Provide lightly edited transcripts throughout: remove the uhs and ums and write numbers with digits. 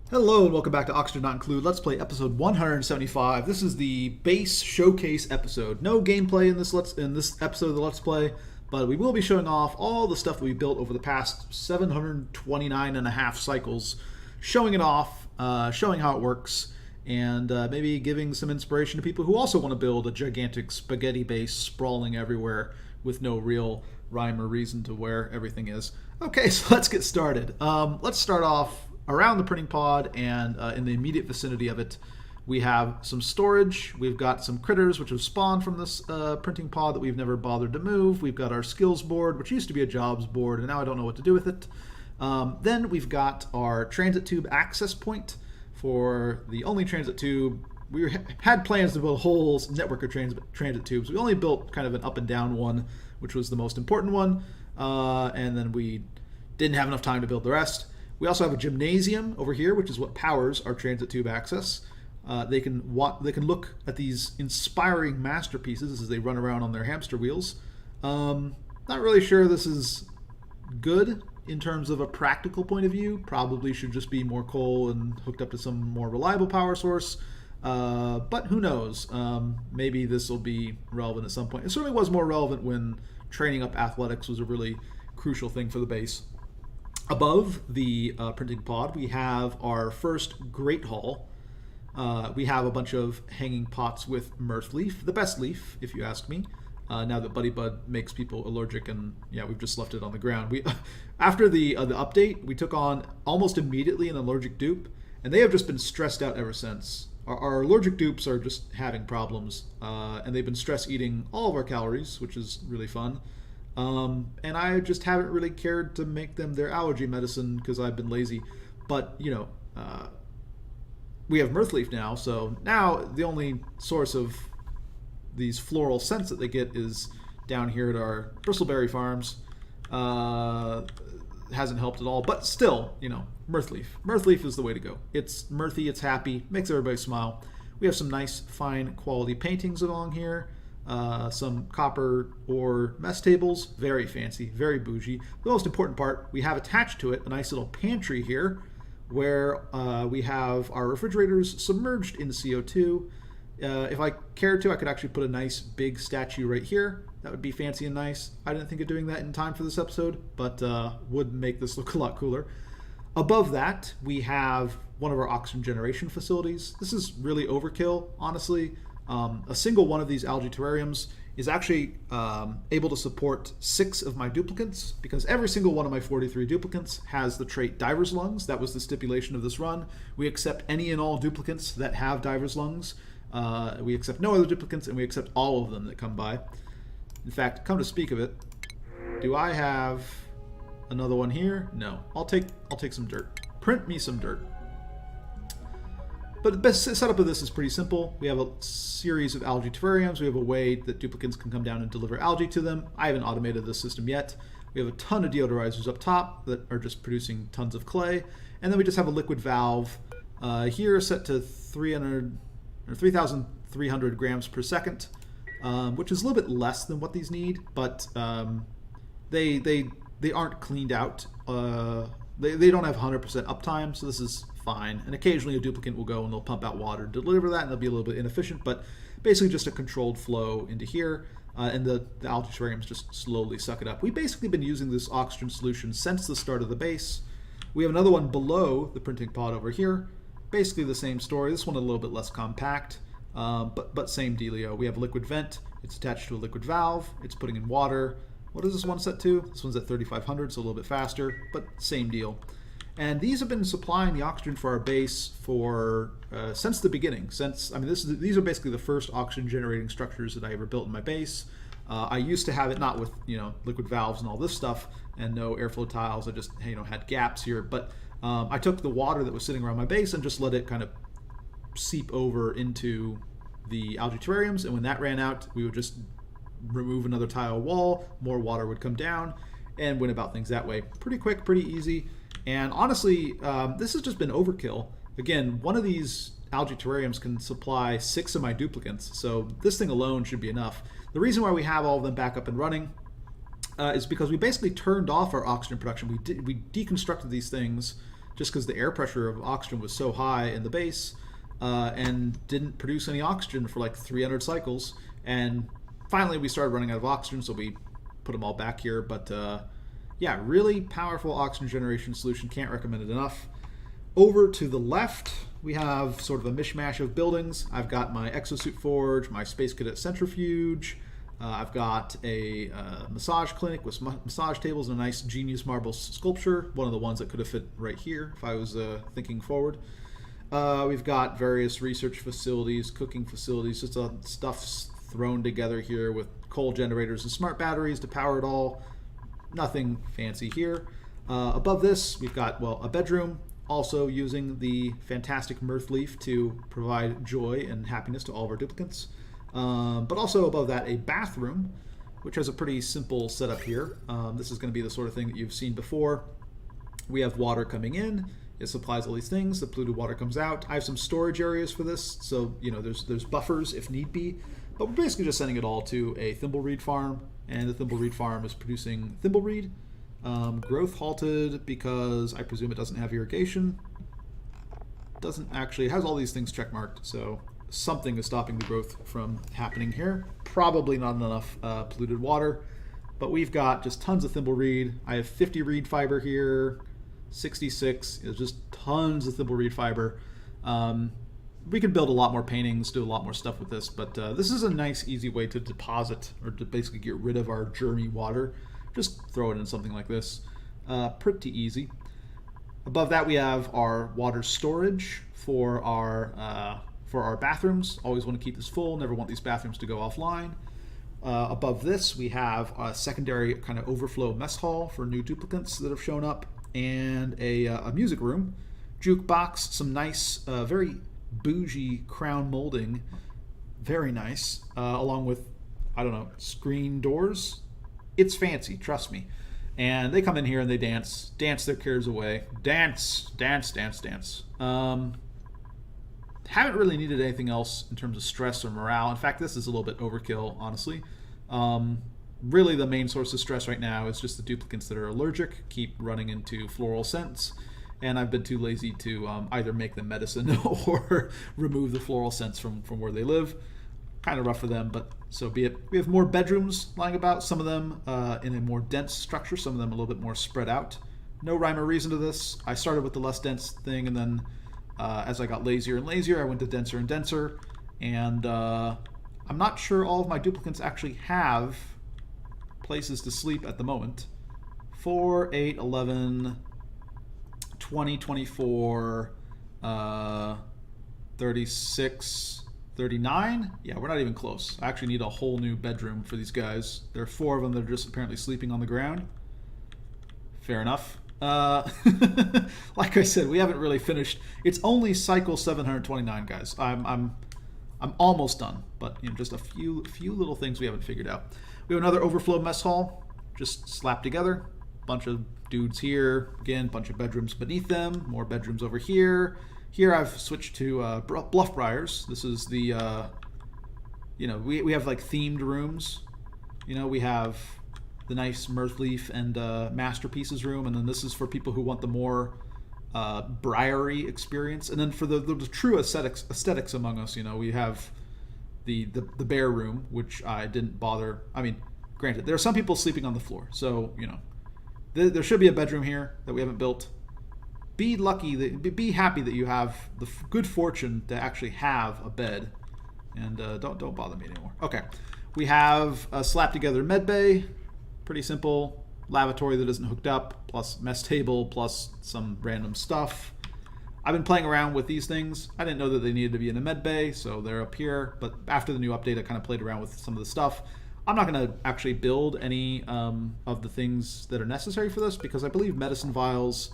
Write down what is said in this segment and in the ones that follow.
Hello and welcome back to Oxygen Not Include. Let's Play episode 175. This is the base showcase episode. No gameplay in this episode of the Let's Play, but we will be showing off all the stuff that we built over the past 729 and a half cycles, showing it off, showing how it works, and maybe giving some inspiration to people who also want to build a gigantic spaghetti base sprawling everywhere with no real rhyme or reason to where everything is. Okay, so let's get started. Let's start off around the printing pod, and in the immediate vicinity of it, we have some storage. We've got some critters which have spawned from this printing pod that we've never bothered to move. We've got our skills board, which used to be a jobs board, and now I don't know what to do with it. Then we've got our transit tube access point for the only transit tube. We had plans to build a whole network of transit tubes. We only built kind of an up and down one, which was the most important one, and then we didn't have enough time to build the rest. We also have a gymnasium over here, which is what powers our transit tube access. They can look at these inspiring masterpieces as they run around on their hamster wheels. Not really sure this is good in terms of a practical point of view. Probably should just be more coal and hooked up to some more reliable power source. But who knows? Maybe this will be relevant at some point. It certainly was more relevant when training up athletics was a really crucial thing for the base. Above the printing pod, we have our first Great Hall. We have a bunch of hanging pots with mirth leaf, the best leaf, if you ask me. Now that Buddy Bud makes people allergic, and yeah, we've just left it on the ground. After the update, we took on almost immediately an allergic dupe, and they have just been stressed out ever since. Our allergic dupes are just having problems, and they've been stress eating all of our calories, which is really fun. And I just haven't really cared to make them their allergy medicine because I've been lazy. But, you know, we have Mirthleaf now, so now the only source of these floral scents that they get is down here at our bristleberry farms. Hasn't helped at all, but still, you know, Mirthleaf. Mirthleaf is the way to go. It's mirthy, it's happy, makes everybody smile. We have some nice, fine quality paintings along here. Some copper ore mess tables, very fancy, very bougie. The most important part, we have attached to it a nice little pantry here where we have our refrigerators submerged in CO2. If I cared to, I could actually put a nice big statue right here. That would be fancy and nice. I didn't think of doing that in time for this episode, but would make this look a lot cooler. Above that, we have one of our oxygen generation facilities. This is really overkill, honestly. A single one of these algae terrariums is actually able to support 6 of my duplicates, because every single one of my 43 duplicates has the trait diver's lungs. That was the stipulation of this run. We accept any and all duplicates that have diver's lungs. We accept no other duplicates, and we accept all of them that come by. In fact, come to speak of it, do I have another one here? No. I'll take some dirt. Print me some dirt. But the best setup of this is pretty simple. We have a series of algae terrariums. We have a way that duplicates can come down and deliver algae to them. I haven't automated this system yet. We have a ton of deodorizers up top that are just producing tons of clay. And then we just have a liquid valve here set to 3,300 grams per second, which is a little bit less than what these need, but they aren't cleaned out. They don't have 100% uptime, so this is fine. And occasionally a duplicate will go and they'll pump out water to deliver that, and they'll be a little bit inefficient, but basically just a controlled flow into here, and the algae terrariums just slowly suck it up. We've basically been using this oxygen solution since the start of the base. We have another one below the printing pod over here. Basically the same story. This one a little bit less compact, but same dealio. We have a liquid vent. It's attached to a liquid valve. It's putting in water. What is this one set to? This one's at 3,500, so a little bit faster, but same deal. And these have been supplying the oxygen for our base for since the beginning. These are basically the first oxygen generating structures that I ever built in my base. I used to have it not with liquid valves and all this stuff and no airflow tiles. I just had gaps here, but I took the water that was sitting around my base and just let it kind of seep over into the algae terrariums. And when that ran out, we would just remove another tile wall, more water would come down, and went about things that way. Pretty quick, pretty easy. And honestly, this has just been overkill. Again, one of these algae terrariums can supply 6 of my duplicates, so this thing alone should be enough. The reason why we have all of them back up and running is because we basically turned off our oxygen production. We deconstructed these things just because the air pressure of oxygen was so high in the base and didn't produce any oxygen for like 300 cycles. And finally we started running out of oxygen, so we put them all back here. But yeah, really powerful oxygen generation solution. Can't recommend it enough. Over to the left, we have sort of a mishmash of buildings. I've got my exosuit forge, my space cadet centrifuge. I've got a massage clinic with massage tables and a nice genius marble sculpture. One of the ones that could have fit right here if I was thinking forward. We've got various research facilities, cooking facilities, just stuff thrown together here with coal generators and smart batteries to power it all. Nothing fancy here. Above this, we've got, well, a bedroom, also using the fantastic mirth leaf to provide joy and happiness to all of our duplicants. But also above that, a bathroom, which has a pretty simple setup here. This is going to be the sort of thing that you've seen before. We have water coming in. It supplies all these things. The polluted water comes out. I have some storage areas for this, so you know there's buffers if need be. But we're basically just sending it all to a thimbleweed farm, and the thimbleweed farm is producing thimbleweed. Growth halted because I presume it doesn't have irrigation. Doesn't actually. It has all these things checkmarked, so something is stopping the growth from happening here. Probably not enough polluted water, but we've got just tons of thimbleweed. I have 50 reed fiber here, 66. It's just tons of thimbleweed fiber. We could build a lot more paintings, do a lot more stuff with this, but this is a nice, easy way to deposit or to basically get rid of our germy water. Just throw it in something like this. Pretty easy. Above that, we have our water storage for our bathrooms. Always want to keep this full. Never want these bathrooms to go offline. Above this, we have a secondary kind of overflow mess hall for new duplicants that have shown up, and a music room, jukebox, some nice, very bougie crown molding, very nice, along with, I don't know, screen doors. It's fancy, trust me. And they come in here and they dance their cares away. Dance. Haven't really needed anything else in terms of stress or morale. In fact, this is a little bit overkill, honestly. Really, the main source of stress right now is just the duplicants that are allergic, keep running into floral scents, and I've been too lazy to either make them medicine or remove the floral scents from where they live. Kind of rough for them, but so be it. We have more bedrooms lying about, some of them in a more dense structure, some of them a little bit more spread out. No rhyme or reason to this. I started with the less dense thing, and then as I got lazier and lazier, I went to denser and denser, and I'm not sure all of my duplicants actually have places to sleep at the moment. 4, 8, 11, 20, 24, 36, 39? Yeah, we're not even close. I actually need a whole new bedroom for these guys. There are 4 of them that are just apparently sleeping on the ground. Fair enough. Like I said, we haven't really finished. It's only cycle 729, guys. I'm almost done, but you know, just a few little things we haven't figured out. We have another overflow mess hall, just slapped together. Bunch of dudes here. Again, bunch of bedrooms beneath them. More bedrooms over here. Here I've switched to Bluffbriars. This is the, you know, we have like themed rooms. You know, we have the nice Mirthleaf and Masterpieces room, and then this is for people who want the more briary experience. And then for the true aesthetics among us, you know, we have the bear room, which I didn't bother. I mean, granted, there are some people sleeping on the floor, so you know, there should be a bedroom here that we haven't built. Be happy that you have the good fortune to actually have a bed, and don't bother me anymore. Okay, we have a slap together med bay, pretty simple. Lavatory that isn't hooked up, plus mess table, plus some random stuff. I've been playing around with these things. I didn't know that they needed to be in a med bay, so they're up here. But after the new update, I kind of played around with some of the stuff. I'm not going to actually build any of the things that are necessary for this, because I believe medicine vials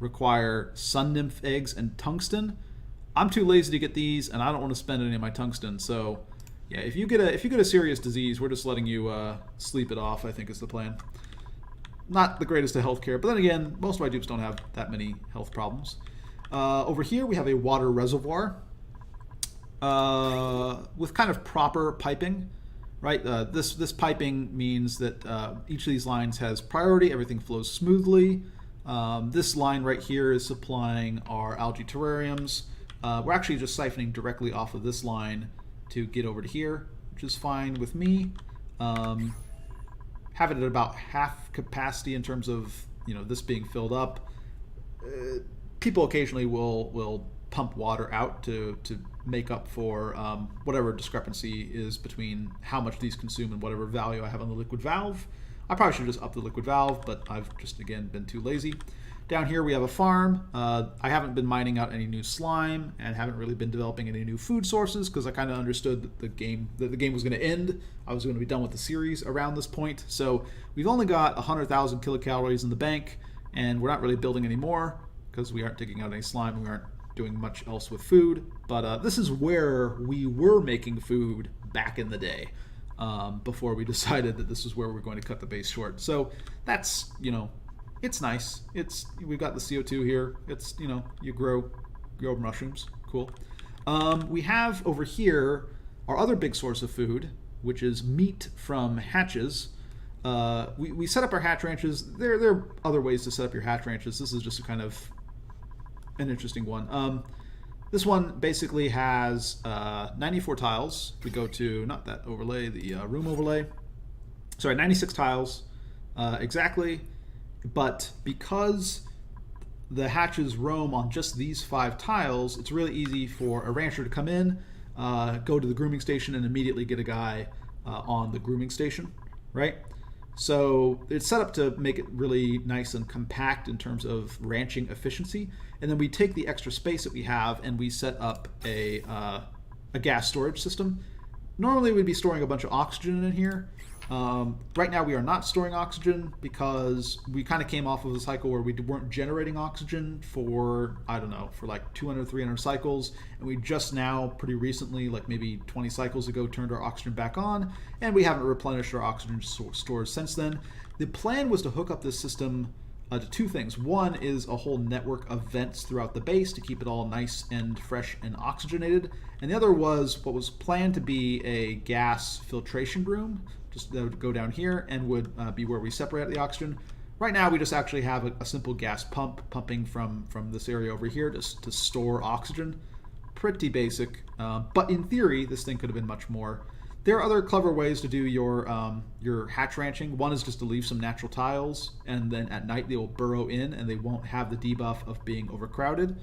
require sun nymph eggs and tungsten. I'm too lazy to get these, and I don't want to spend any of my tungsten. So, yeah, if you get a serious disease, we're just letting you sleep it off, I think is the plan. Not the greatest of healthcare, but then again, most of my dupes don't have that many health problems. Over here, we have a water reservoir with kind of proper piping. Right, this piping means that each of these lines has priority. Everything flows smoothly. This line right here is supplying our algae terrariums. We're actually just siphoning directly off of this line to get over to here, which is fine with me. Have it at about half capacity in terms of this being filled up. People occasionally will pump water out to make up for whatever discrepancy is between how much these consume and whatever value I have on the liquid valve. I probably should just up the liquid valve, but I've just, again, been too lazy. Down here we have a farm. I haven't been mining out any new slime and haven't really been developing any new food sources because I kind of understood that the game was going to end. I was going to be done with the series around this point. So we've only got 100,000 kilocalories in the bank, and we're not really building any more because we aren't digging out any slime. We aren't doing much else with food. But this is where we were making food back in the day. Before we decided that this is where we're going to cut the base short. So that's, it's nice. We've got the CO2 here. It's, you grow mushrooms. Cool. We have over here our other big source of food, which is meat from hatches. We set up our hatch ranches. There are other ways to set up your hatch ranches. This is just a kind of an interesting one. This one basically has 94 tiles. We go to, not that overlay, the room overlay. Sorry, 96 tiles exactly. But because the hatches roam on just these 5 tiles, it's really easy for a rancher to come in, go to the grooming station, and immediately get a guy on the grooming station, right? So it's set up to make it really nice and compact in terms of ranching efficiency. And then we take the extra space that we have and we set up a gas storage system. Normally we'd be storing a bunch of oxygen in here. Right now we are not storing oxygen because we kind of came off of a cycle where we weren't generating oxygen for, I don't know, for like 200, 300 cycles. And we just now, pretty recently, like maybe 20 cycles ago, turned our oxygen back on. And we haven't replenished our oxygen stores since then. The plan was to hook up this system to 2 things. One is a whole network of vents throughout the base to keep it all nice and fresh and oxygenated. And the other was what was planned to be a gas filtration room. Just that would go down here and would be where we separate the oxygen. Right now we just actually have a simple gas pump pumping from this area over here just to store oxygen. Pretty basic, but in theory this thing could have been much more. There are other clever ways to do your hatch ranching. One is just to leave some natural tiles, and then at night they will burrow in and they won't have the debuff of being overcrowded.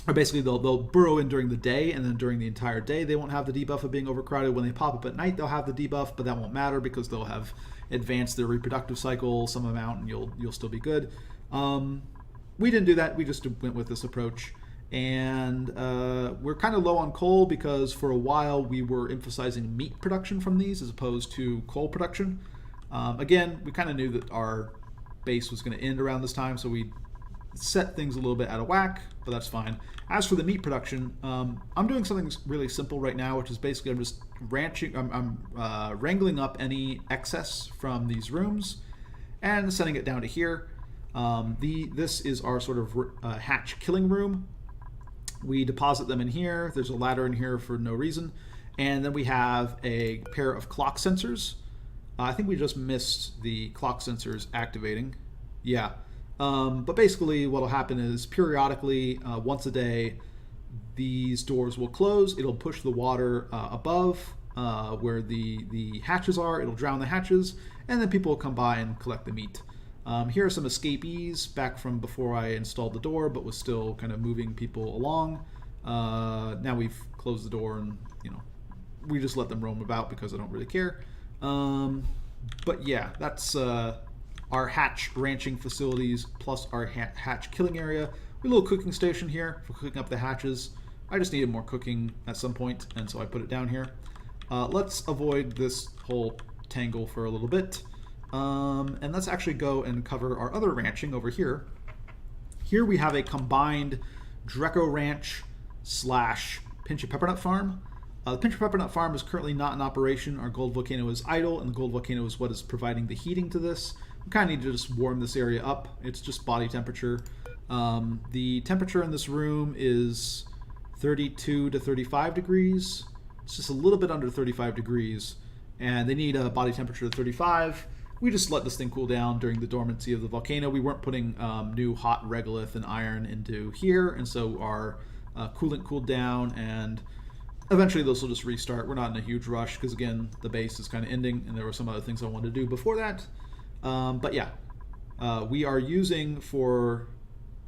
Or basically they'll burrow in during the day, and then during the entire day they won't have the debuff of being overcrowded. When they pop up at night they'll have the debuff, but that won't matter because they'll have advanced their reproductive cycle some amount and you'll still be good. We didn't do that. We just went with this approach. And we're kind of low on coal because for a while we were emphasizing meat production from these as opposed to coal production. Again, we kind of knew that our base was going to end around this time, so we set things a little bit out of whack, but that's fine. As for the meat production, I'm doing something really simple right now, which is basically I'm just wrangling up any excess from these rooms and sending it down to here. This is our sort of hatch killing room. We deposit them in here. There's a ladder in here for no reason. And then we have a pair of clock sensors. I think we just missed the clock sensors activating. Yeah. But basically what will happen is periodically, once a day, these doors will close. It'll push the water above where the hatches are. It'll drown the hatches, and then people will come by and collect the meat. Here are some escapees back from before I installed the door, but was still kind of moving people along. Now we've closed the door, and we just let them roam about because I don't really care. But yeah, that's our hatch ranching facilities plus our hatch killing area. We have a little cooking station here for cooking up the hatches. I just needed more cooking at some point, and so I put it down here. Let's avoid this whole tangle for a little bit. And let's actually go and cover our other ranching over here. Here we have a combined Dreco Ranch / Pinch of Peppernut Farm. The Pinch of Peppernut Farm is currently not in operation. Our gold volcano is idle, and the gold volcano is what is providing the heating to this. We kind of need to just warm this area up. It's just body temperature. The temperature in this room is 32 to 35 degrees. It's just a little bit under 35 degrees, and they need a body temperature of 35. we just let this thing cool down during the dormancy of the volcano. We weren't putting new hot regolith and iron into here, and so our coolant cooled down, and eventually those will just restart. We're not in a huge rush because, again, the base is kind of ending, and there were some other things I wanted to do before that. But yeah, we are using for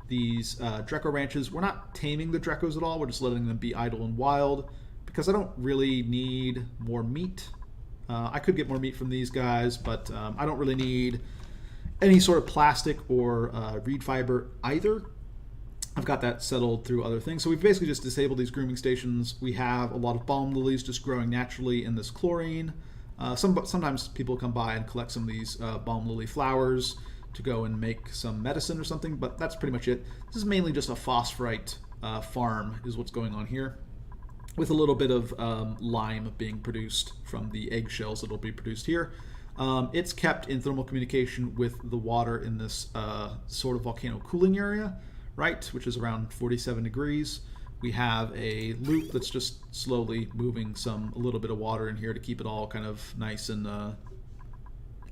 these Dreco ranches. We're not taming the Drecos at all. We're just letting them be idle and wild because I don't really need more meat. I could get more meat from these guys, but I don't really need any sort of plastic or reed fiber either. I've got that settled through other things. So we've basically just disabled these grooming stations. We have a lot of balm lilies just growing naturally in this chlorine. Sometimes people come by and collect some of these balm lily flowers to go and make some medicine or something, but that's pretty much it. This is mainly just a phosphorite farm is what's going on here, with a little bit of lime being produced from the eggshells that will be produced here. It's kept in thermal communication with the water in this sort of volcano cooling area, right, which is around 47 degrees. We have a loop that's just slowly moving a little bit of water in here to keep it all kind of nice and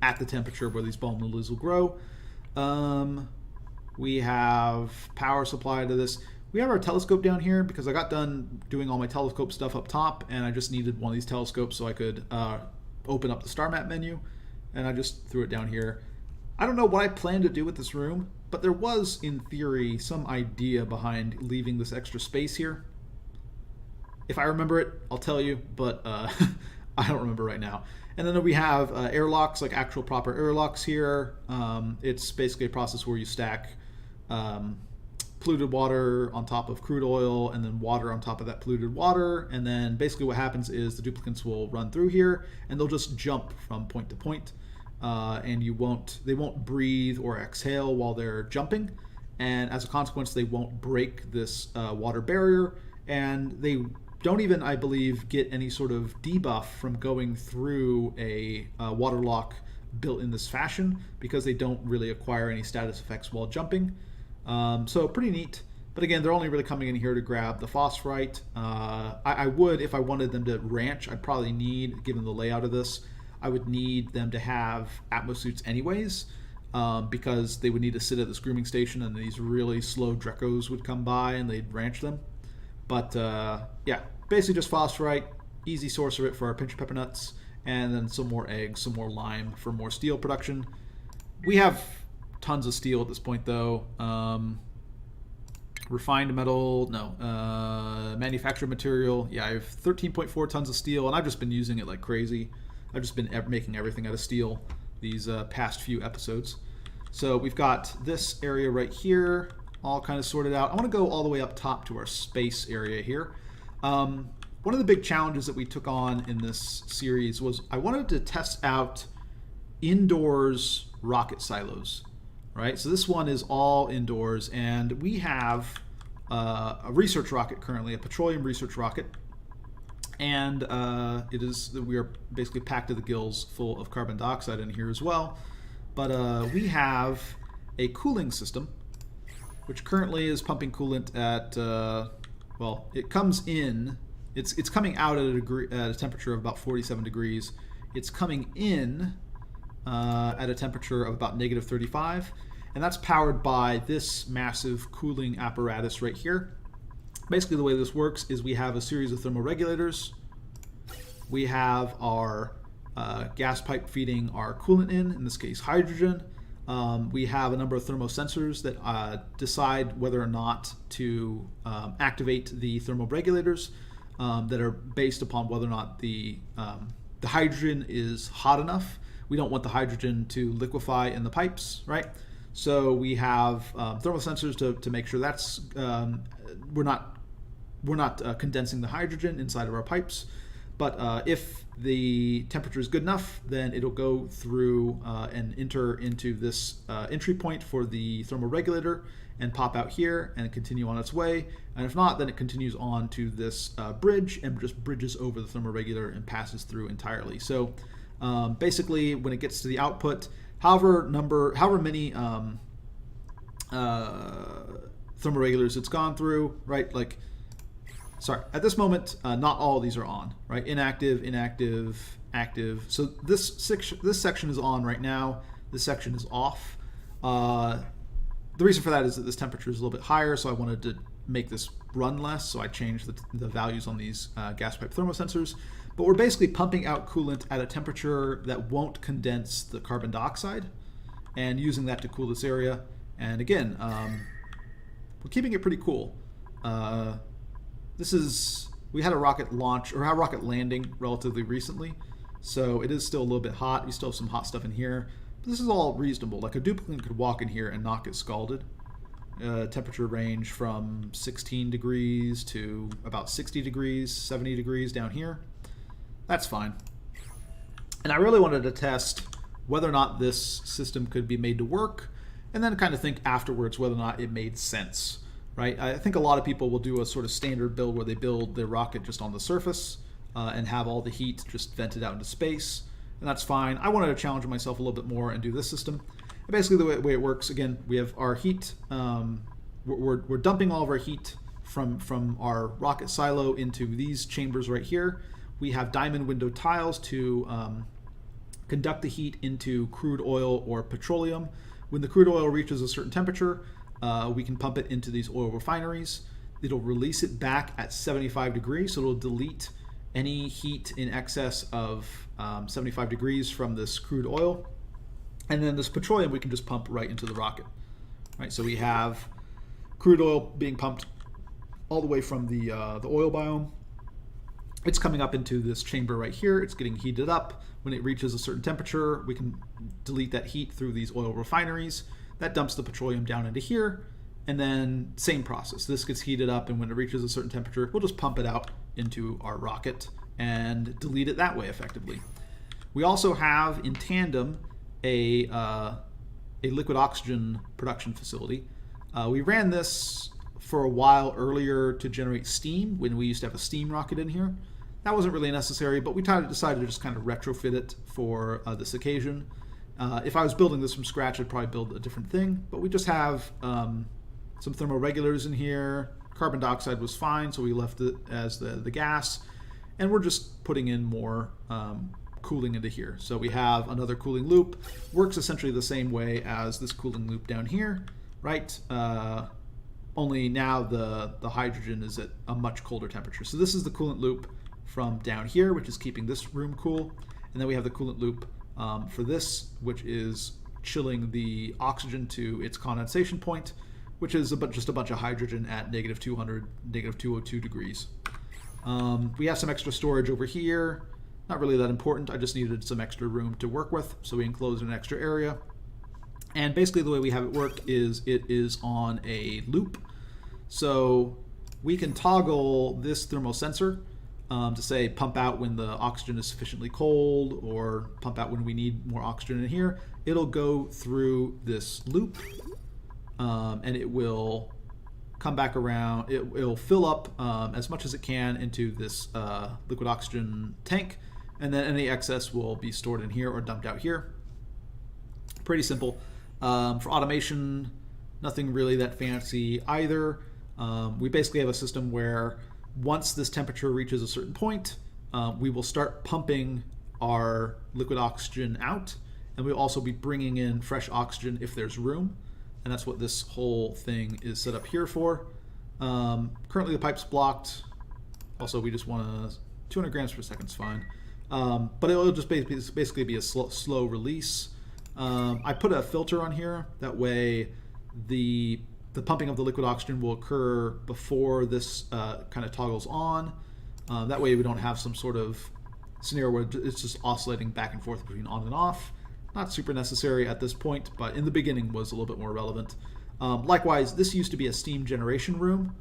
at the temperature where these balm lilies will grow. We have power supply to this. We have our telescope down here because I got done doing all my telescope stuff up top, and I just needed one of these telescopes so I could open up the star map menu, and I just threw it down here. I don't know what I plan to do with this room, but there was, in theory, some idea behind leaving this extra space here. If I remember it, I'll tell you, but I don't remember right now. And then we have airlocks, like actual proper airlocks here. It's basically a process where you stack polluted water on top of crude oil, and then water on top of that polluted water. And then basically what happens is the duplicants will run through here, and they'll just jump from point to point. And they won't breathe or exhale while they're jumping, and as a consequence they won't break this water barrier, and they don't even, I believe, get any sort of debuff from going through a water lock built in this fashion, because they don't really acquire any status effects while jumping. So pretty neat. But again, they're only really coming in here to grab the phosphorite. I would, if I wanted them to ranch, I'd probably need, given the layout of this, I would need them to have atmosuits anyways, because they would need to sit at this grooming station, and these really slow Drecos would come by and they'd ranch them. But yeah, basically just phosphorite, easy source of it for our pinch pepper nuts, and then some more eggs, some more lime for more steel production. We have tons of steel at this point though. Refined metal, no. Manufactured material, yeah, I have 13.4 tons of steel, and I've just been using it like crazy. I've just been making everything out of steel these past few episodes. So we've got this area right here all kind of sorted out. I want to go all the way up top to our space area here. One of the big challenges that we took on in this series was I wanted to test out indoors rocket silos, right? So this one is all indoors, and we have a research rocket currently, a petroleum research rocket. And we are basically packed to the gills full of carbon dioxide in here as well. But we have a cooling system, which currently is pumping coolant at, well, it comes in, it's coming out at a temperature of about 47 degrees. It's coming in at a temperature of about negative 35, and that's powered by this massive cooling apparatus right here. Basically, the way this works is we have a series of thermoregulators. We have our gas pipe feeding our coolant in this case hydrogen. We have a number of thermosensors that decide whether or not to activate the thermoregulators that are based upon whether or not the hydrogen is hot enough. We don't want the hydrogen to liquefy in the pipes, right? So we have thermosensors to make sure that's we're not condensing the hydrogen inside of our pipes. But if the temperature is good enough, then it'll go through and enter into this entry point for the thermoregulator and pop out here and continue on its way. And if not, then it continues on to this bridge and just bridges over the thermoregulator and passes through entirely. So basically, when it gets to the output, however many thermoregulars it's gone through, right? Like sorry, at this moment, not all of these are on, right? Inactive, inactive, active. So this section is on right now. This section is off. The reason for that is that this temperature is a little bit higher, so I wanted to make this run less, so I changed the values on these gas pipe thermosensors. But we're basically pumping out coolant at a temperature that won't condense the carbon dioxide and using that to cool this area. And again, we're keeping it pretty cool. We had a rocket launch, or a rocket landing relatively recently, so it is still a little bit hot. We still have some hot stuff in here. But this is all reasonable. Like a duplicate could walk in here and not get scalded. Temperature range from 16 degrees to about 60 degrees, 70 degrees down here. That's fine. And I really wanted to test whether or not this system could be made to work, and then kind of think afterwards whether or not it made sense, right? I think a lot of people will do a sort of standard build where they build their rocket just on the surface and have all the heat just vented out into space, and that's fine. I wanted to challenge myself a little bit more and do this system. And basically the way it works, again, we have our heat, we're dumping all of our heat from our rocket silo into these chambers right here. We have diamond window tiles to conduct the heat into crude oil or petroleum. When the crude oil reaches a certain temperature, we can pump it into these oil refineries. It'll release it back at 75 degrees, so it'll delete any heat in excess of 75 degrees from this crude oil. And then this petroleum we can just pump right into the rocket. Right, so we have crude oil being pumped all the way from the oil biome. It's coming up into this chamber right here. It's getting heated up. When it reaches a certain temperature, we can delete that heat through these oil refineries. That dumps the petroleum down into here. And then same process. This gets heated up, and when it reaches a certain temperature, we'll just pump it out into our rocket and delete it that way effectively. We also have in tandem a liquid oxygen production facility. We ran this for a while earlier to generate steam when we used to have a steam rocket in here. That wasn't really necessary, but we decided to just kind of retrofit it for this occasion. If I was building this from scratch, I'd probably build a different thing, but we just have some thermoregulators in here. Carbon dioxide was fine, so we left it as the gas, and we're just putting in more cooling into here. So we have another cooling loop. Works essentially the same way as this cooling loop down here, right? Only now the hydrogen is at a much colder temperature. So this is the coolant loop from down here, which is keeping this room cool. And then we have the coolant loop for this, which is chilling the oxygen to its condensation point, which is just a bunch of hydrogen at negative 200, negative 202 degrees. We have some extra storage over here. Not really that important. I just needed some extra room to work with, so we enclosed an extra area. And basically the way we have it work is it is on a loop. So we can toggle this thermal sensor to say pump out when the oxygen is sufficiently cold, or pump out when we need more oxygen in here. It'll go through this loop and it will come back around. It'll fill up as much as it can into this liquid oxygen tank, and then any excess will be stored in here or dumped out here. Pretty simple. For automation, nothing really that fancy either. We basically have a system where once this temperature reaches a certain point, we will start pumping our liquid oxygen out, and we'll also be bringing in fresh oxygen if there's room. And that's what this whole thing is set up here for. Currently the pipe's blocked. Also, we just want 200 grams per second is fine. But it'll just basically be a slow release. I put a filter on here. That way the pumping of the liquid oxygen will occur before this kind of toggles on. That way we don't have some sort of scenario where it's just oscillating back and forth between on and off. Not super necessary at this point, but in the beginning was a little bit more relevant. Likewise, this used to be a steam generation room,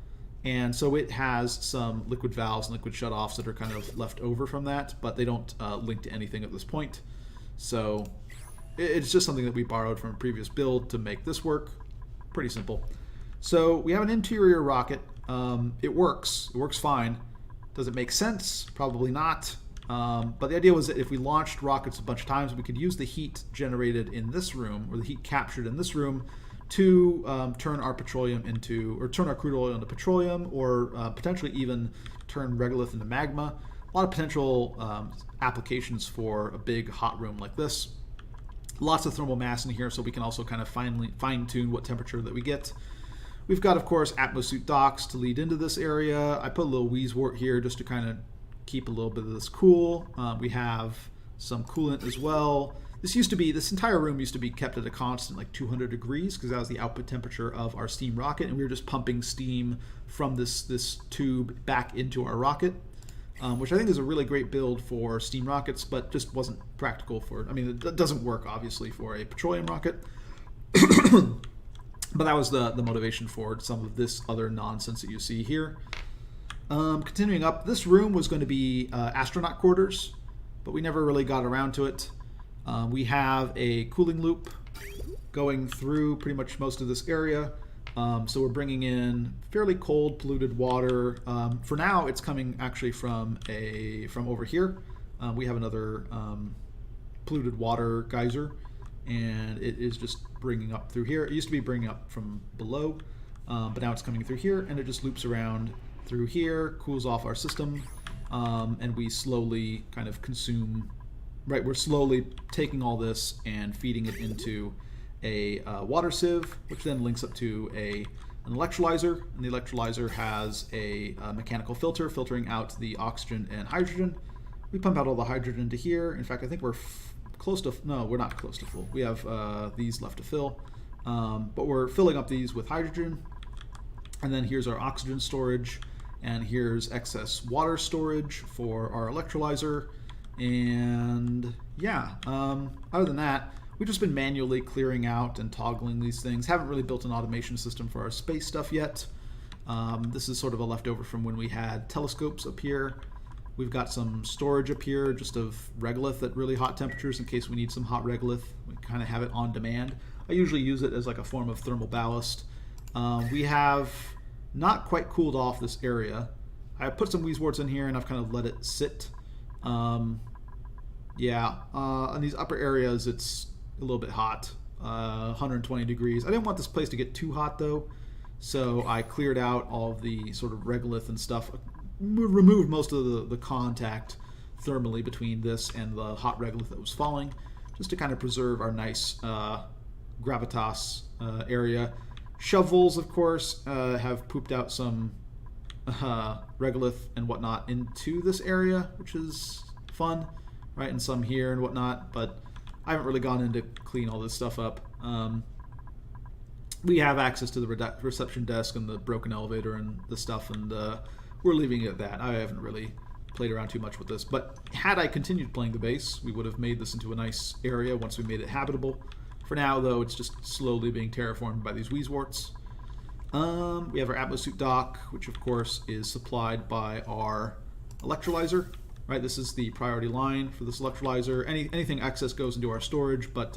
and so it has some liquid valves and liquid shutoffs that are kind of left over from that, but they don't link to anything at this point. So it's just something that we borrowed from a previous build to make this work. Pretty simple. So we have an interior rocket. It works fine. Does it make sense? Probably not. But the idea was that if we launched rockets a bunch of times, we could use the heat generated in this room, or the heat captured in this room, to turn our petroleum into, or turn our crude oil into petroleum, or potentially even turn regolith into magma. A lot of potential applications for a big hot room like this. Lots of thermal mass in here, so we can also kind of fine-tune what temperature that we get. We've got, of course, atmosuit docks to lead into this area. I put a little wheezewort here just to kind of keep a little bit of this cool. We have some coolant as well. This entire room used to be kept at a constant like 200 degrees because that was the output temperature of our steam rocket, and we were just pumping steam from this tube back into our rocket, which I think is a really great build for steam rockets, but just wasn't practical for, I mean, it doesn't work obviously for a petroleum rocket. But that was the motivation for some of this other nonsense that you see here. Continuing up, this room was going to be astronaut quarters, but we never really got around to it. We have a cooling loop going through pretty much most of this area. So we're bringing in fairly cold, polluted water. For now, it's coming actually from over here. We have another polluted water geyser, and it is just bringing up through here. It used to be bringing up from below, but now it's coming through here, and it just loops around through here, cools off our system, and we slowly kind of consume. Right, we're slowly taking all this and feeding it into a water sieve, which then links up to an electrolyzer, and the electrolyzer has a mechanical filter filtering out the oxygen and hydrogen. We pump out all the hydrogen to here. In fact, I think we're close to, no, we're not close to full. We have these left to fill, but we're filling up these with hydrogen. And then here's our oxygen storage, and here's excess water storage for our electrolyzer. And yeah, other than that, we've just been manually clearing out and toggling these things. Haven't really built an automation system for our space stuff yet. This is sort of a leftover from when we had telescopes up here. We've got some storage up here just of regolith at really hot temperatures in case we need some hot regolith. We kind of have it on demand. I usually use it as like a form of thermal ballast. We have not quite cooled off this area. I put some wheezeworts in here and I've kind of let it sit. On these upper areas it's a little bit hot, 120 degrees. I didn't want this place to get too hot though, so I cleared out all of the sort of regolith and stuff, removed most of the contact thermally between this and the hot regolith that was falling, just to kind of preserve our nice gravitas area. Shovels, of course, have pooped out some regolith and whatnot into this area, which is fun, right? And some here and whatnot, but I haven't really gone in to clean all this stuff up. We have access to the reception desk and the broken elevator and the stuff, and we're leaving it at that. I haven't really played around too much with this, but had I continued playing the base, we would have made this into a nice area once we made it habitable. For now, though, it's just slowly being terraformed by these wheezeworts. We have our atmosuit dock, which of course is supplied by our electrolyzer. Right, this is the priority line for this electrolyzer. Anything excess goes into our storage, but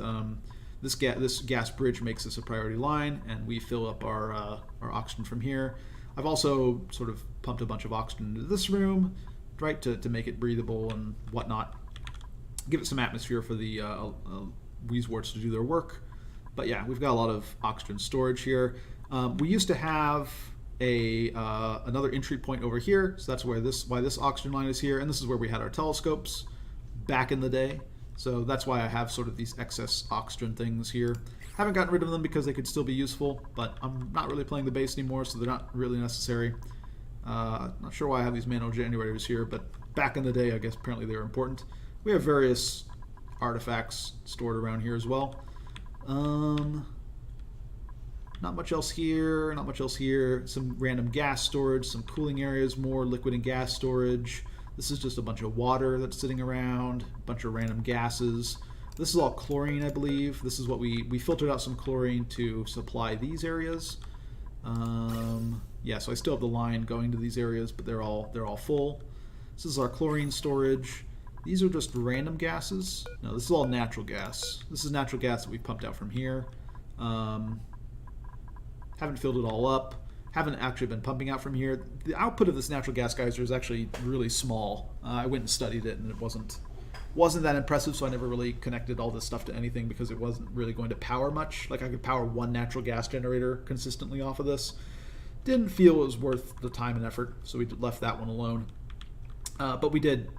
this gas bridge makes this a priority line, and we fill up our oxygen from here. I've also sort of pumped a bunch of oxygen into this room, right, to make it breathable and whatnot. Give it some atmosphere for the wheezeworts to do their work. But yeah, we've got a lot of oxygen storage here. We used to have another entry point over here, so that's why this oxygen line is here, and this is where we had our telescopes back in the day. So that's why I have sort of these excess oxygen things here. Haven't gotten rid of them because they could still be useful, but I'm not really playing the base anymore, so they're not really necessary. Not sure why I have these manual generators here, but back in the day, I guess apparently they were important. We have various artifacts stored around here as well. Not much else here, not much else here. Some random gas storage, some cooling areas, more liquid and gas storage. This is just a bunch of water that's sitting around, a bunch of random gases. This is all chlorine, I believe. This is what we filtered out some chlorine to supply these areas. Yeah, so I still have the line going to these areas, but they're all full. This is our chlorine storage. These are just random gases. No, this is all natural gas. This is natural gas that we pumped out from here. Haven't filled it all up. Haven't actually been pumping out from here. The output of this natural gas geyser is actually really small. I went and studied it, and it wasn't wasn't that impressive, so I never really connected all this stuff to anything because it wasn't really going to power much. Like, I could power one natural gas generator consistently off of this. Didn't feel it was worth the time and effort, so we left that one alone. But we did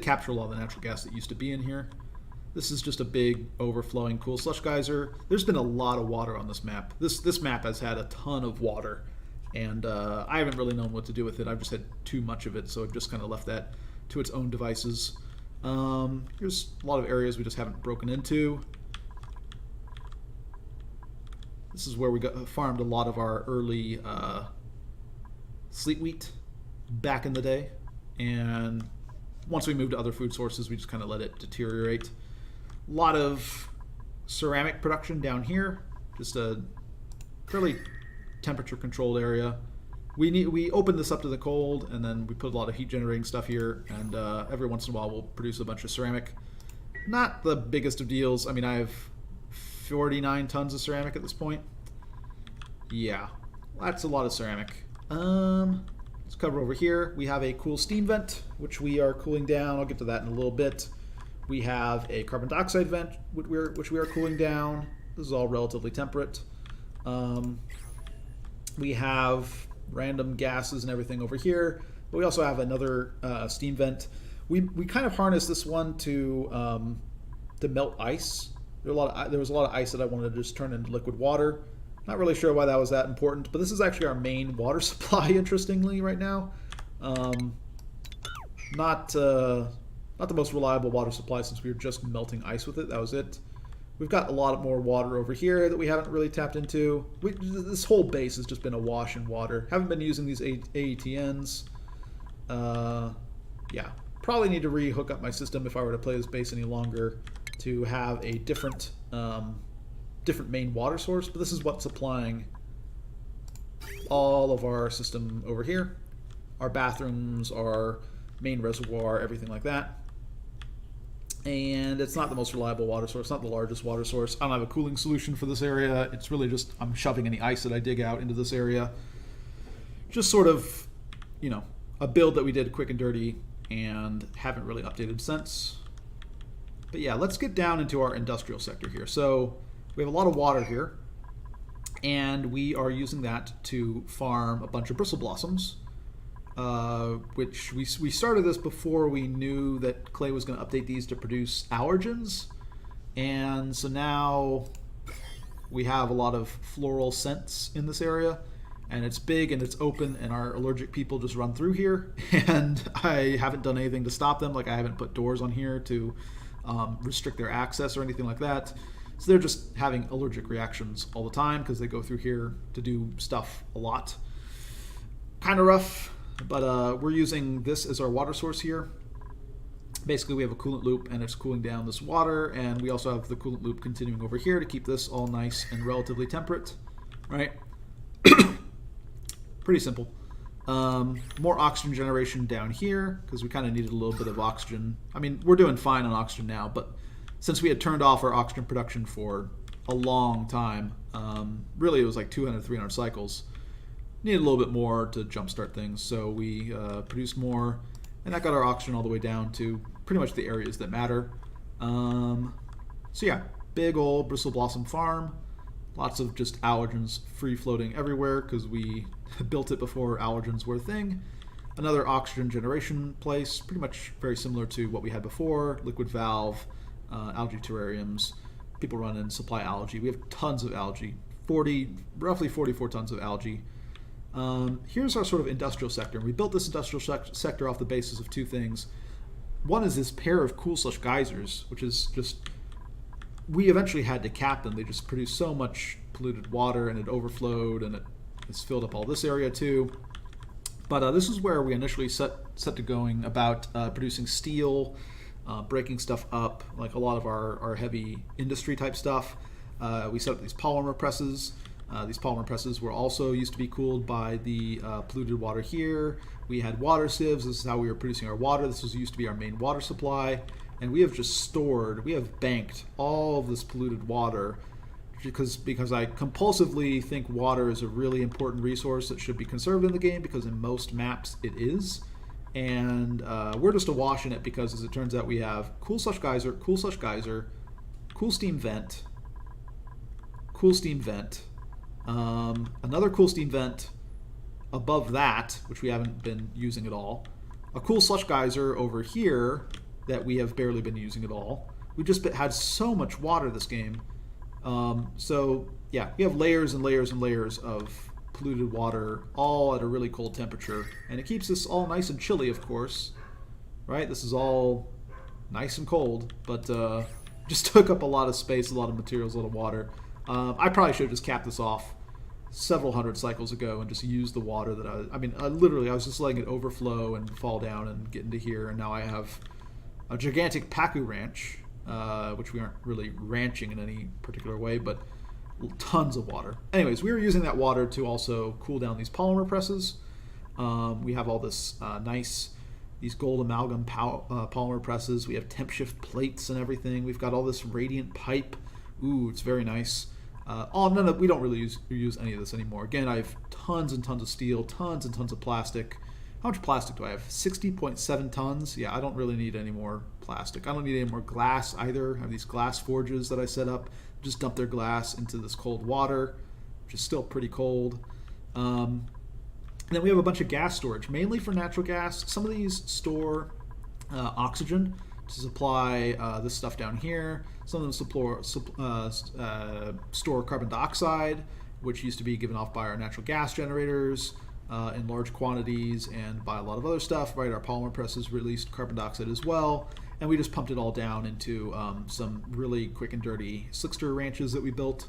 capture a lot of the natural gas that used to be in here. This is just a big overflowing cool slush geyser. There's been a lot of water on this map. This map has had a ton of water, and I haven't really known what to do with it. I've just had too much of it, so I've just kind of left that to its own devices. Here's a lot of areas we just haven't broken into. This is where we farmed a lot of our early sleet wheat back in the day, and once we moved to other food sources, we just kind of let it deteriorate. A lot of ceramic production down here, just a fairly temperature-controlled area. We opened this up to the cold, and then we put a lot of heat-generating stuff here, and every once in a while we'll produce a bunch of ceramic. Not the biggest of deals. I mean, I have 49 tons of ceramic at this point. Yeah, that's a lot of ceramic. Let's cover over here. We have a cool steam vent, which we are cooling down. I'll get to that in a little bit. We have a carbon dioxide vent, which we are cooling down. This is all relatively temperate. We have random gases and everything over here, but we also have another steam vent. We kind of harnessed this one to melt ice. There was a lot of ice that I wanted to just turn into liquid water. Not really sure why that was that important, but this is actually our main water supply, interestingly, right now. Not the most reliable water supply since we were just melting ice with it. That was it. We've got a lot more water over here that we haven't really tapped into. This whole base has just been awash in water. Haven't been using these AETNs. Yeah, probably need to re-hook up my system if I were to play this base any longer to have a different main water source, but this is what's supplying all of our system over here. Our bathrooms, our main reservoir, everything like that. And it's not the most reliable water source, not the largest water source. I don't have a cooling solution for this area. It's really just I'm shoving any ice that I dig out into this area. Just sort of, a build that we did quick and dirty and haven't really updated since. But yeah, let's get down into our industrial sector here. So we have a lot of water here, and we are using that to farm a bunch of bristle blossoms, which we started this before we knew that Clay was going to update these to produce allergens. And so now we have a lot of floral scents in this area, and it's big and it's open, and our allergic people just run through here, and I haven't done anything to stop them. Like, I haven't put doors on here to restrict their access or anything like that. So they're just having allergic reactions all the time because they go through here to do stuff a lot. Kind of rough, but we're using this as our water source here. Basically, we have a coolant loop, and it's cooling down this water, and we also have the coolant loop continuing over here to keep this all nice and relatively temperate, right? Pretty simple. More oxygen generation down here because we kind of needed a little bit of oxygen. I mean, we're doing fine on oxygen now, but since we had turned off our oxygen production for a long time, really it was like 200, 300 cycles, needed a little bit more to jumpstart things, so we produced more, and that got our oxygen all the way down to pretty much the areas that matter. So yeah, big old bristle blossom farm, lots of just allergens free floating everywhere because we built it before allergens were a thing. Another oxygen generation place, pretty much very similar to what we had before, liquid valve, algae terrariums. People run and supply algae. We have tons of algae, roughly 44 tons of algae. Here's our sort of industrial sector. We built this industrial sector off the basis of two things. One is this pair of cool slush geysers, which is just, we eventually had to cap them. They just produce so much polluted water, and it overflowed, and it has filled up all this area too. But this is where we initially set to going about producing steel, breaking stuff up, like a lot of our heavy industry type stuff. We set up these polymer presses. These polymer presses were also used to be cooled by the polluted water here. We had water sieves. This is how we were producing our water. This was used to be our main water supply. And we have just we have banked all of this polluted water because I compulsively think water is a really important resource that should be conserved in the game, because in most maps it is. and we're just awash in it because, as it turns out, we have cool slush geyser, cool slush geyser, cool steam vent, cool steam vent, another cool steam vent above that, which we haven't been using at all, a cool slush geyser over here that we have barely been using at all. We just had so much water this game. So yeah, we have layers and layers and layers of polluted water, all at a really cold temperature, and it keeps us all nice and chilly, of course, right? This is all nice and cold, but just took up a lot of space, a lot of materials, a lot of water. I probably should have just capped this off several hundred cycles ago and just used the water that I was just letting it overflow and fall down and get into here, and now I have a gigantic Pacu ranch, which we aren't really ranching in any particular way, but tons of water. Anyways, we were using that water to also cool down these polymer presses. We have all this these gold amalgam polymer presses. We have temp shift plates and everything. We've got all this radiant pipe. Ooh, it's very nice. We don't really use any of this anymore. Again, I have tons and tons of steel, tons and tons of plastic. How much plastic do I have? 60.7 tons. Yeah, I don't really need any more plastic. I don't need any more glass either. I have these glass forges that I set up. Just dump their glass into this cold water, which is still pretty cold. And then we have a bunch of gas storage, mainly for natural gas. Some of these store oxygen to supply this stuff down here. Some of them store carbon dioxide, which used to be given off by our natural gas generators in large quantities, and by a lot of other stuff, right? Our polymer presses released carbon dioxide as well, and we just pumped it all down into some really quick and dirty slickster ranches that we built.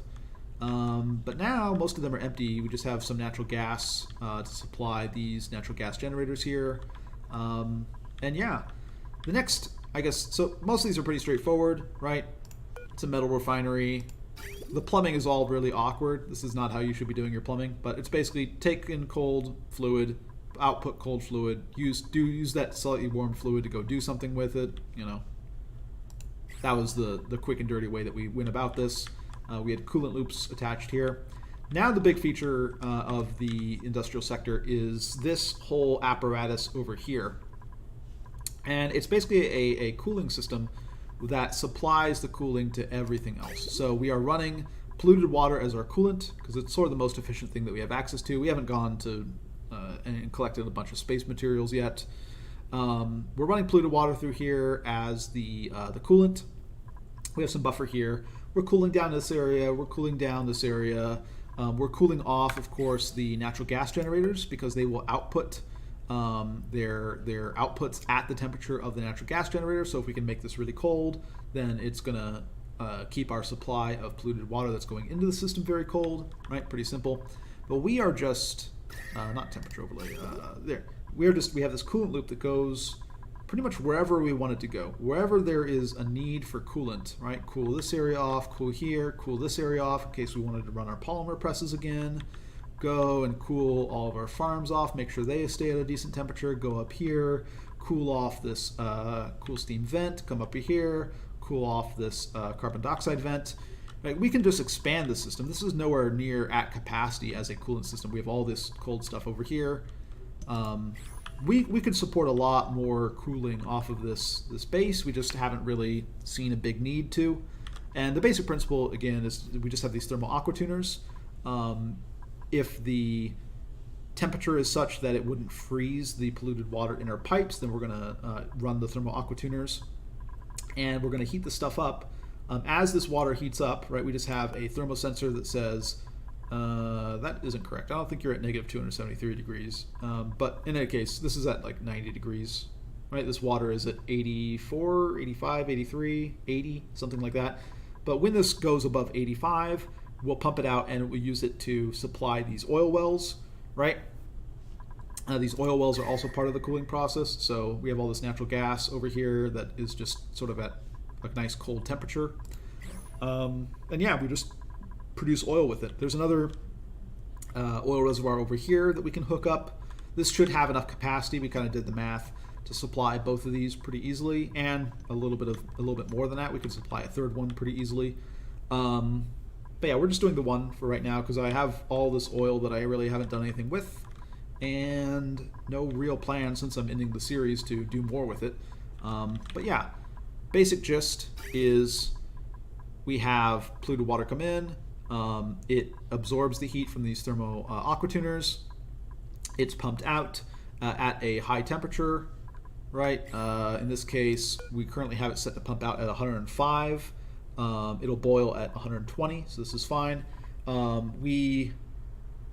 But now most of them are empty. We just have some natural gas to supply these natural gas generators here. And yeah, the next, I guess, so most of these are pretty straightforward, right? It's a metal refinery. The plumbing is all really awkward. This is not how you should be doing your plumbing, but it's basically take in cold fluid, output cold fluid, use that slightly warm fluid to go do something with it, you know. That was the quick and dirty way that we went about this. We had coolant loops attached here. Now the big feature of the industrial sector is this whole apparatus over here. And it's basically a cooling system that supplies the cooling to everything else. So we are running polluted water as our coolant because it's sort of the most efficient thing that we have access to. We haven't gone to and collected a bunch of space materials yet. We're running polluted water through here as the coolant. We have some buffer here. We're cooling down this area. We're cooling down this area. We're cooling off, of course, the natural gas generators because they will output their outputs at the temperature of the natural gas generator. So if we can make this really cold, then it's going to keep our supply of polluted water that's going into the system very cold, right? Pretty simple. But we are just, not temperature overlay, there. We have this coolant loop that goes pretty much wherever we want it to go. Wherever there is a need for coolant, right? Cool this area off, cool here, cool this area off in case we wanted to run our polymer presses again. Go and cool all of our farms off, make sure they stay at a decent temperature. Go up here, cool off this cool steam vent, come up here, cool off this carbon dioxide vent. Right, we can just expand the system. This is nowhere near at capacity as a coolant system. We have all this cold stuff over here. We could support a lot more cooling off of this base. We just haven't really seen a big need to. And the basic principle, again, is we just have these thermal aqua tuners. If the temperature is such that it wouldn't freeze the polluted water in our pipes, then we're going to run the thermal aqua tuners, and we're going to heat the stuff up. As this water heats up, right, we just have a thermosensor that says, that isn't correct. I don't think you're at negative 273 degrees. But in any case, this is at like 90 degrees, right? This water is at 84, 85, 83, 80, something like that. But when this goes above 85, we'll pump it out and we'll use it to supply these oil wells, right? These oil wells are also part of the cooling process. So we have all this natural gas over here that is just sort of at a nice cold temperature. And yeah, we just produce oil with it. There's another oil reservoir over here that we can hook up. This should have enough capacity. We kind of did the math to supply both of these pretty easily, and a little bit more than that. We could supply a third one pretty easily. But yeah, we're just doing the one for right now because I have all this oil that I really haven't done anything with, and no real plan since I'm ending the series to do more with it. But yeah, basic gist is we have polluted water come in. It absorbs the heat from these thermo aqua tuners. It's pumped out at a high temperature, right? In this case, we currently have it set to pump out at 105. It'll boil at 120, so this is fine. We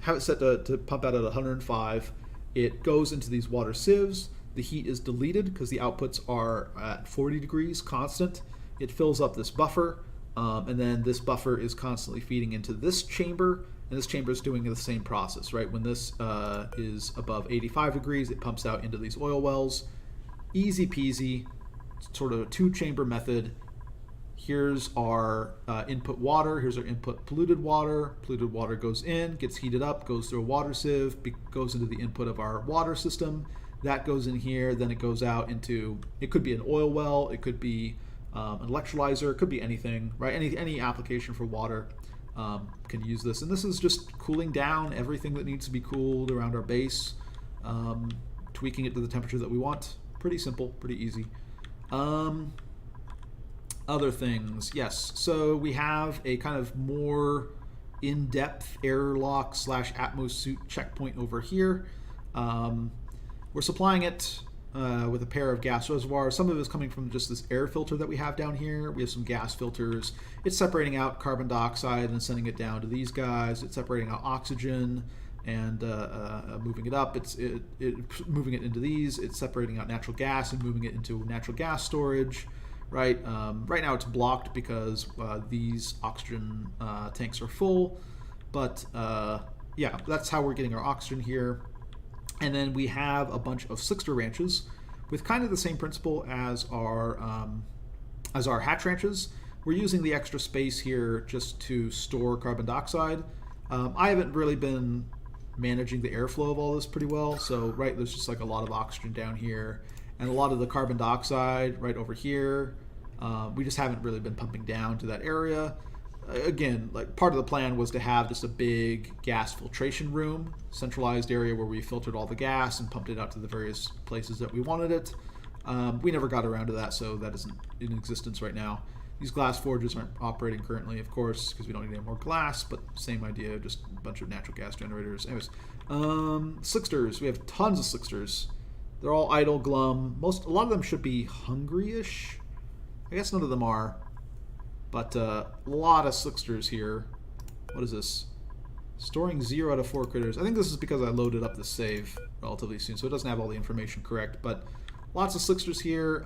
have it set to pump out at 105. It goes into these water sieves. The heat is deleted because the outputs are at 40 degrees constant. It fills up this buffer, and then this buffer is constantly feeding into this chamber, and this chamber is doing the same process, right? When this is above 85 degrees, it pumps out into these oil wells. Easy peasy, sort of a two-chamber method. Here's our input water. Here's our input polluted water. Polluted water goes in, gets heated up, goes through a water sieve, goes into the input of our water system. That goes in here, then it goes out into, it could be an oil well, it could be an electrolyzer, it could be anything, right? Any application for water can use this. And this is just cooling down everything that needs to be cooled around our base, tweaking it to the temperature that we want. Pretty simple, pretty easy. Other things, yes. So we have a kind of more in-depth airlock / Atmos suit checkpoint over here. We're supplying it with a pair of gas reservoirs. Some of it is coming from just this air filter that we have down here. We have some gas filters. It's separating out carbon dioxide and sending it down to these guys. It's separating out oxygen and moving it up. It's moving it into these. It's separating out natural gas and moving it into natural gas storage. Right. Right now it's blocked because these oxygen tanks are full. But yeah, that's how we're getting our oxygen here. And then we have a bunch of slickster ranches with kind of the same principle as our hatch ranches. We're using the extra space here just to store carbon dioxide. I haven't really been managing the airflow of all this pretty well. So right, there's just like a lot of oxygen down here and a lot of the carbon dioxide right over here. We just haven't really been pumping down to that area. Again, like part of the plan was to have just a big gas filtration room, centralized area where we filtered all the gas and pumped it out to the various places that we wanted it. We never got around to that, so that isn't in existence right now. These glass forges aren't operating currently, of course, because we don't need any more glass, but same idea, just a bunch of natural gas generators. Anyways, slicksters. We have tons of slicksters. They're all idle, glum. A lot of them should be hungry-ish. I guess none of them are. But a lot of slicksters here. What is this? Storing 0 out of 4 critters. I think this is because I loaded up the save relatively soon, so it doesn't have all the information correct. But lots of slicksters here.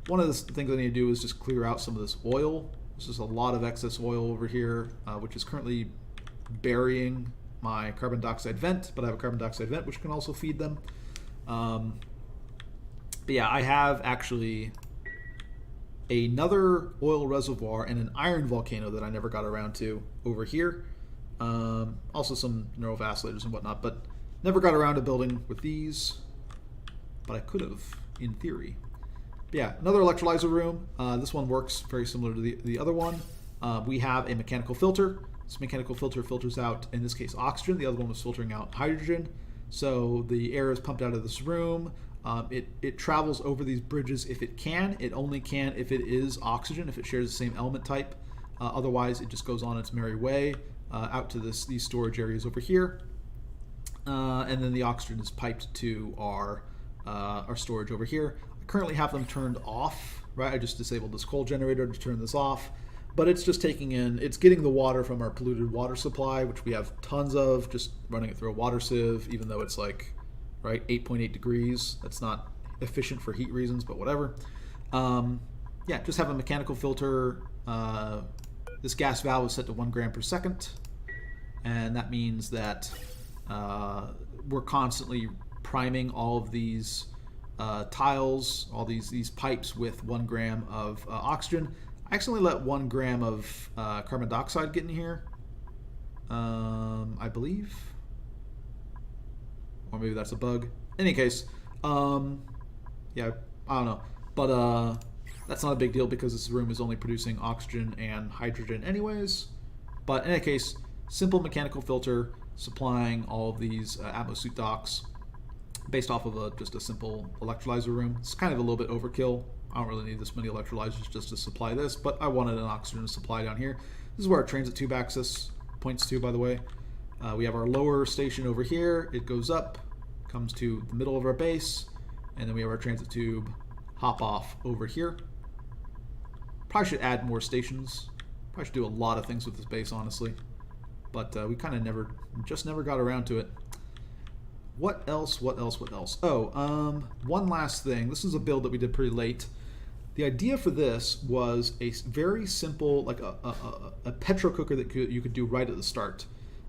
One of the things I need to do is just clear out some of this oil. There's just a lot of excess oil over here, which is currently burying my carbon dioxide vent. But I have a carbon dioxide vent which can also feed them. But yeah, I have actually another oil reservoir and an iron volcano that I never got around to over here. Also some neurovasculators and whatnot, but never got around to building with these. But I could have, in theory. But yeah, another electrolyzer room. This one works very similar to the other one. We have a mechanical filter. This mechanical filter filters out, in this case, oxygen. The other one was filtering out hydrogen. So the air is pumped out of this room. It travels over these bridges if it can. It only can if it is oxygen, if it shares the same element type. Otherwise, it just goes on its merry way out to these storage areas over here. And then the oxygen is piped to our storage over here. I currently have them turned off, right? I just disabled this coal generator to turn this off. But it's just it's getting the water from our polluted water supply, which we have tons of, just running it through a water sieve, even though it's like, right, 8.8 degrees. That's not efficient for heat reasons, but whatever. Yeah, just have a mechanical filter. This gas valve is set to 1 gram per second, and that means that we're constantly priming all of these tiles, all these pipes with 1 gram of oxygen. I accidentally let 1 gram of carbon dioxide get in here, I believe. Or maybe that's a bug. In any case, yeah, I don't know. But that's not a big deal because this room is only producing oxygen and hydrogen anyways. But in any case, simple mechanical filter. supplying all of these atmosuit docks based off of just a simple electrolyzer room. It's kind of a little bit overkill. I don't really need this many electrolyzers just to supply this, but I wanted an oxygen supply down here. This is where our transit tube access points to, by the way. We have our lower station over here. It goes up, comes to the middle of our base, and then we have our transit tube hop off over here. Probably should add more stations. Probably should do a lot of things with this base, honestly. But we kind of never got around to it. What else? Oh, one last thing. This is a build that we did pretty late. The idea for this was a very simple, like a petro cooker that you could do right at the start.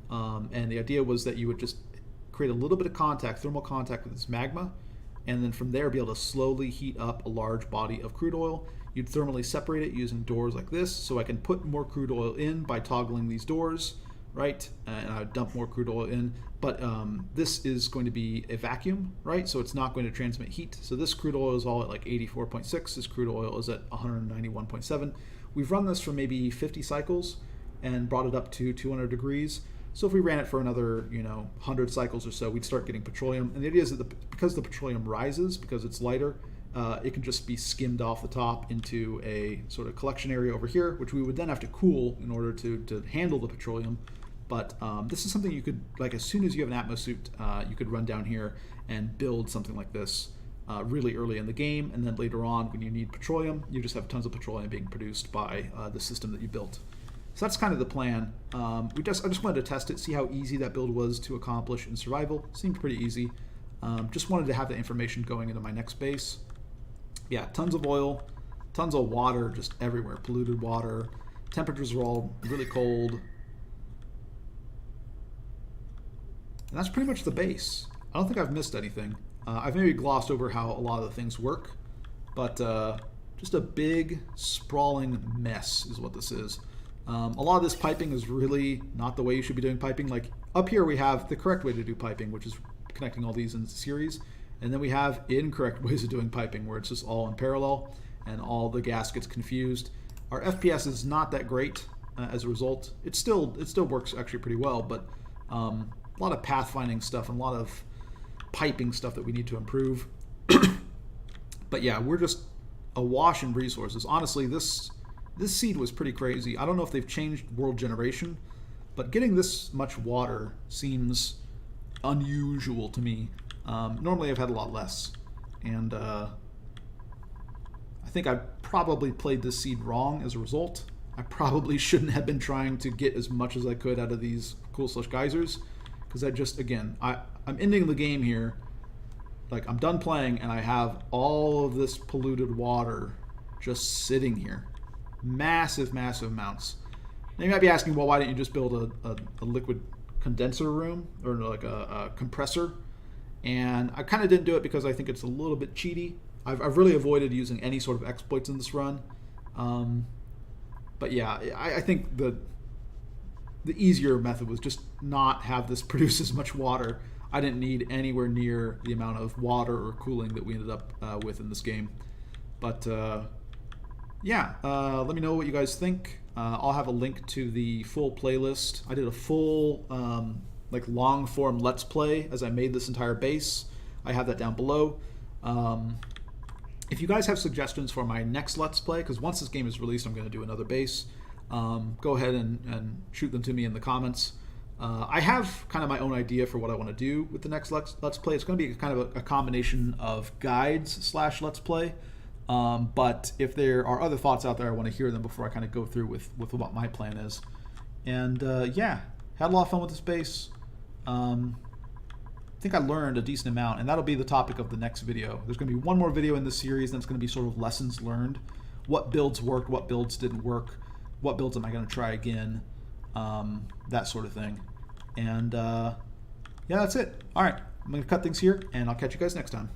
And the idea was that you would just create a little bit of contact, thermal contact with this magma, and then from there be able to slowly heat up a large body of crude oil. You'd thermally separate it using doors like this, so I can put more crude oil in by toggling these doors, right? And I would dump more crude oil in, but this is going to be a vacuum, right? So it's not going to transmit heat. So this crude oil is all at like 84.6. This crude oil is at 191.7. We've run this for maybe 50 cycles and brought it up to 200 degrees. So if we ran it for another, 100 cycles or so, we'd start getting petroleum. And the idea is that because the petroleum rises, because it's lighter, it can just be skimmed off the top into a sort of collection area over here, which we would then have to cool in order to handle the petroleum. But this is something you could, like, as soon as you have an atmosuit, you could run down here and build something like this really early in the game. And then later on, when you need petroleum, you just have tons of petroleum being produced by the system that you built. So that's kind of the plan. I just wanted to test it, see how easy that build was to accomplish in survival. Seemed pretty easy. Just wanted to have the information going into my next base. Yeah, tons of oil, tons of water just everywhere, polluted water. Temperatures are all really cold. And that's pretty much the base. I don't think I've missed anything. I've maybe glossed over how a lot of the things work, but just a big, sprawling mess is what this is. A lot of this piping is really not the way you should be doing piping. Like up here we have the correct way to do piping, which is connecting all these in series. And then we have incorrect ways of doing piping where it's just all in parallel and all the gas gets confused. Our FPS is not that great as a result. It still works actually pretty well, but a lot of pathfinding stuff and a lot of piping stuff that we need to improve. But yeah, we're just awash in resources. Honestly, this seed was pretty crazy. I don't know if they've changed world generation, but getting this much water seems unusual to me. Normally I've had a lot less, and I think I probably played this seed wrong as a result. I probably shouldn't have been trying to get as much as I could out of these cool slush geysers, because I'm ending the game here. Like, I'm done playing and I have all of this polluted water just sitting here. Massive amounts. Now you might be asking, well, why didn't you just build a liquid condenser room, or like a compressor? And I kind of didn't do it because I think it's a little bit cheaty. I've really avoided using any sort of exploits in this run. But yeah, I think the easier method was just not have this produce as much water. I didn't need anywhere near the amount of water or cooling that we ended up with in this game. But yeah, let me know what you guys think. I'll have a link to the full playlist. I did a full like long form let's play as I made this entire base. I have that down below. If you guys have suggestions for my next let's play, because once this game is released I'm going to do another base, go ahead and shoot them to me in the comments. I have kind of my own idea for what I want to do with the next let's play. It's going to be kind of a combination of guides / let's play. But if there are other thoughts out there, I want to hear them before I kind of go through with what my plan is. And yeah, had a lot of fun with this base. I think I learned a decent amount, and that'll be the topic of the next video. There's going to be one more video in this series, and it's going to be sort of lessons learned. What builds worked, what builds didn't work, what builds am I going to try again, that sort of thing. And yeah, that's it. All right, I'm going to cut things here, and I'll catch you guys next time.